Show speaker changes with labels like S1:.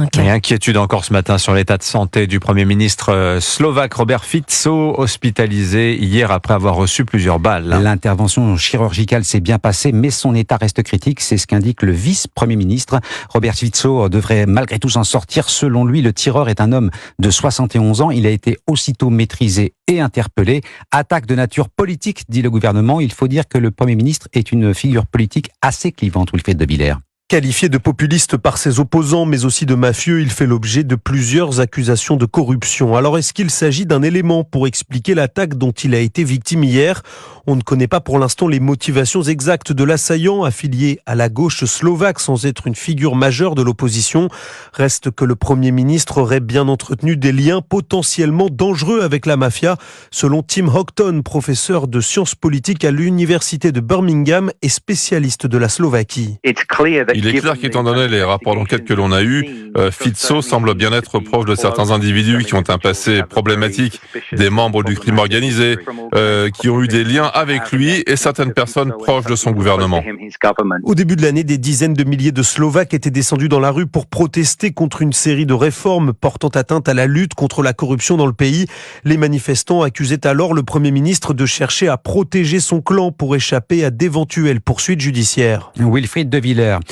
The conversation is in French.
S1: Okay.
S2: Et inquiétude encore ce matin sur l'état de santé du Premier ministre slovaque Robert Fico, hospitalisé hier après avoir reçu plusieurs balles.
S3: L'intervention chirurgicale s'est bien passée, mais son état reste critique. C'est ce qu'indique le vice-premier ministre. Robert Fico devrait malgré tout s'en sortir. Selon lui, le tireur est un homme de 71 ans. Il a été aussitôt maîtrisé et interpellé. Attaque de nature politique, dit le gouvernement. Il faut dire que le Premier ministre est une figure politique assez clivante, Wilfried de Villers.
S4: Qualifié de populiste par ses opposants, mais aussi de mafieux, il fait l'objet de plusieurs accusations de corruption. Alors est-ce qu'il s'agit d'un élément pour expliquer l'attaque dont il a été victime hier ? On ne connaît pas pour l'instant les motivations exactes de l'assaillant, affilié à la gauche slovaque sans être une figure majeure de l'opposition. Reste que le Premier ministre aurait bien entretenu des liens potentiellement dangereux avec la mafia, selon Tim Houghton, professeur de sciences politiques à l'université de Birmingham et spécialiste de la Slovaquie.
S5: Il est clair qu'étant donné les rapports d'enquête que l'on a eus, Fico semble bien être proche de certains individus qui ont un passé problématique, des membres du crime organisé, qui ont eu des liens avec lui et certaines personnes proches de son gouvernement.
S4: Au début de l'année, des dizaines de milliers de Slovaques étaient descendus dans la rue pour protester contre une série de réformes portant atteinte à la lutte contre la corruption dans le pays. Les manifestants accusaient alors le Premier ministre de chercher à protéger son clan pour échapper à d'éventuelles poursuites judiciaires.
S3: Wilfried de Villers.